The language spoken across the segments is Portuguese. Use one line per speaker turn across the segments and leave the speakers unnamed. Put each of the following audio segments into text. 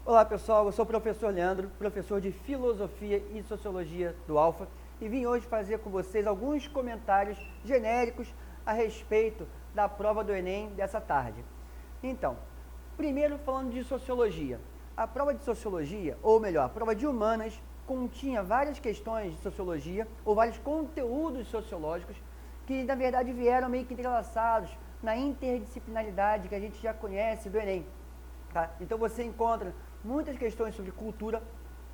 Olá pessoal, eu sou o professor Leandro, professor de Filosofia e Sociologia do Alfa e vim hoje fazer com vocês alguns comentários genéricos a respeito da prova do Enem dessa tarde. Então, primeiro falando de Sociologia. A prova de Sociologia, ou melhor, a prova de Humanas, continha várias questões de Sociologia ou vários conteúdos sociológicos que na verdade vieram meio que entrelaçados na interdisciplinaridade que a gente já conhece do Enem. Tá? Então você encontra muitas questões sobre cultura,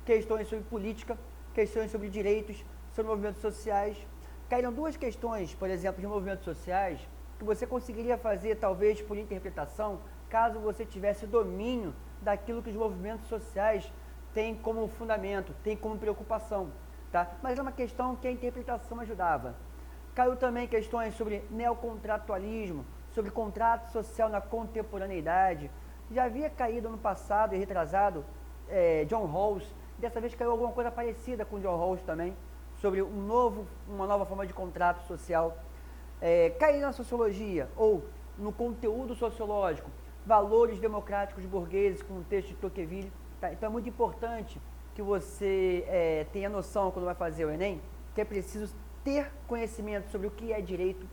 questões sobre política, questões sobre direitos, sobre movimentos sociais. Caíram duas questões, por exemplo, de movimentos sociais, que você conseguiria fazer talvez por interpretação, caso você tivesse domínio daquilo que os movimentos sociais têm como fundamento, têm como preocupação. Tá? Mas era uma questão que a interpretação ajudava. Caiu também questões sobre neocontratualismo, sobre contrato social na contemporaneidade. Já havia caído no passado e retrasado John Rawls, dessa vez caiu alguma coisa parecida com John Rawls também, sobre uma nova forma de contrato social. Caiu na sociologia, ou no conteúdo sociológico, valores democráticos burgueses, com o texto de Tocqueville. Tá? Então é muito importante que você tenha noção, quando vai fazer o Enem, que é preciso ter conhecimento sobre o que é direito,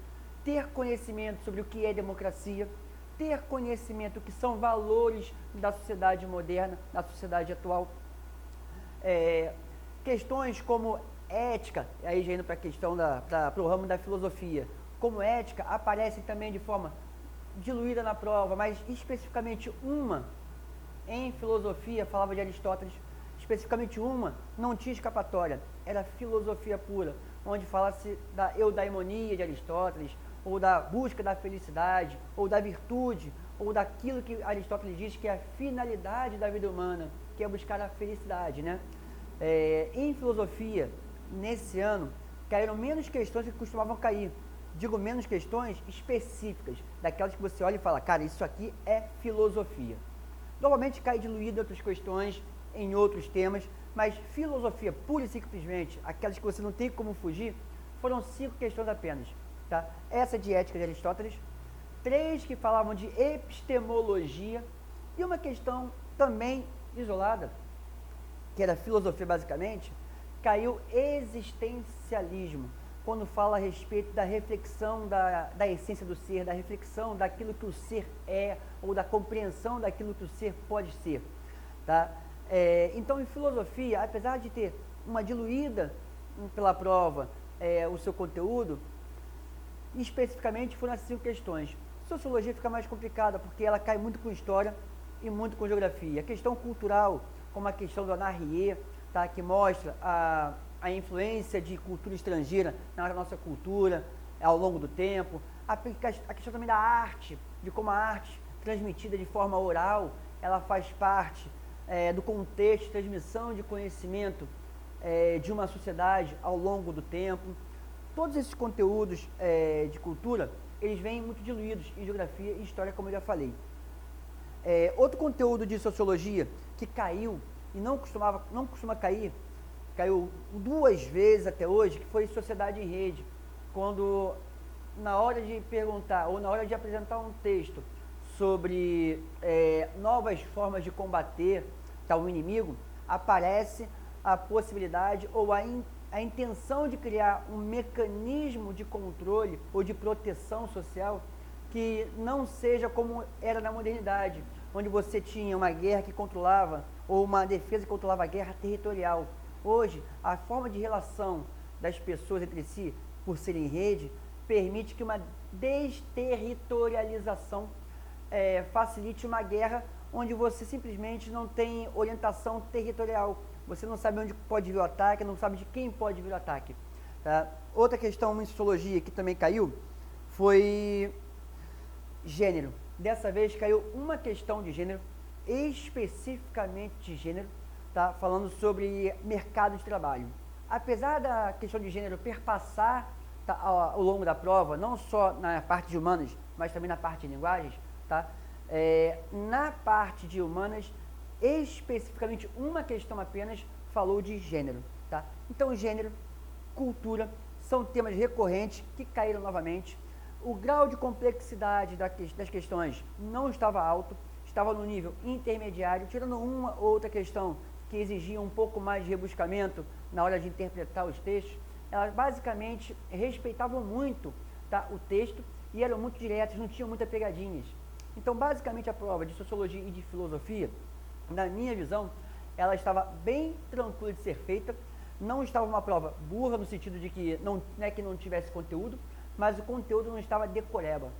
ter conhecimento sobre o que é democracia, ter conhecimento do que são valores da sociedade moderna, da sociedade atual. Questões como ética, aí já indo para a questão para o ramo da filosofia, como ética aparecem também de forma diluída na prova, mas especificamente uma em filosofia falava de Aristóteles, especificamente uma não tinha escapatória, era filosofia pura, onde fala-se da eudaimonia de Aristóteles, ou da busca da felicidade, ou da virtude, ou daquilo que Aristóteles diz que é a finalidade da vida humana, que é buscar a felicidade, né? Em filosofia, nesse ano, caíram menos questões do que costumavam cair. Digo menos questões específicas, daquelas que você olha e fala, cara, isso aqui é filosofia. Normalmente cai diluído em outras questões, em outros temas, mas filosofia pura e simplesmente, aquelas que você não tem como fugir, foram 5 questões apenas. Tá? Essa de ética de Aristóteles, 3 que falavam de epistemologia e uma questão também isolada, que era filosofia basicamente, caiu existencialismo, quando fala a respeito da reflexão da essência do ser, da reflexão daquilo que o ser é, ou da compreensão daquilo que o ser pode ser. Tá? Então, em filosofia, apesar de ter uma diluída pela prova o seu conteúdo, especificamente foram essas 5 questões. Sociologia fica mais complicada, porque ela cai muito com história e muito com geografia. A questão cultural, como a questão do Anarrier, tá, que mostra a influência de cultura estrangeira na nossa cultura ao longo do tempo. A questão também da arte, de como a arte transmitida de forma oral, ela faz parte do contexto de transmissão de conhecimento de uma sociedade ao longo do tempo. Todos esses conteúdos de cultura, eles vêm muito diluídos em geografia e história, como eu já falei. Outro conteúdo de sociologia que caiu e não costuma cair, caiu 2 vezes até hoje, que foi sociedade em rede, quando na hora de perguntar ou na hora de apresentar um texto sobre novas formas de combater tal inimigo, aparece a possibilidade ou a intenção de criar um mecanismo de controle ou de proteção social que não seja como era na modernidade, onde você tinha uma guerra que controlava, ou uma defesa que controlava a guerra territorial. Hoje, a forma de relação das pessoas entre si, por serem rede, permite que uma desterritorialização facilite uma guerra onde você simplesmente não tem orientação territorial. Você não sabe onde pode vir o ataque, não sabe de quem pode vir o ataque. Tá? Outra questão em sociologia que também caiu foi gênero. Dessa vez caiu uma questão de gênero, especificamente de gênero, tá? Falando sobre mercado de trabalho. Apesar da questão de gênero perpassar ao longo da prova, não só na parte de humanas, mas também na parte de linguagens, tá? Na parte de humanas, especificamente uma questão apenas falou de gênero. Tá? Então, gênero, cultura, são temas recorrentes que caíram novamente. O grau de complexidade das questões não estava alto, estava no nível intermediário, tirando uma ou outra questão que exigia um pouco mais de rebuscamento na hora de interpretar os textos, elas basicamente respeitavam muito, tá, o texto e eram muito diretas, não tinham muitas pegadinhas. Então, basicamente, a prova de sociologia e de filosofia, na minha visão, ela estava bem tranquila de ser feita, não estava uma prova burra no sentido de que não é que não tivesse conteúdo, mas o conteúdo não estava decoreba.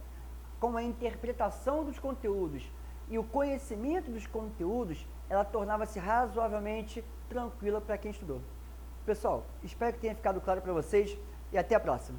Com a interpretação dos conteúdos e o conhecimento dos conteúdos, ela tornava-se razoavelmente tranquila para quem estudou. Pessoal, espero que tenha ficado claro para vocês e até a próxima.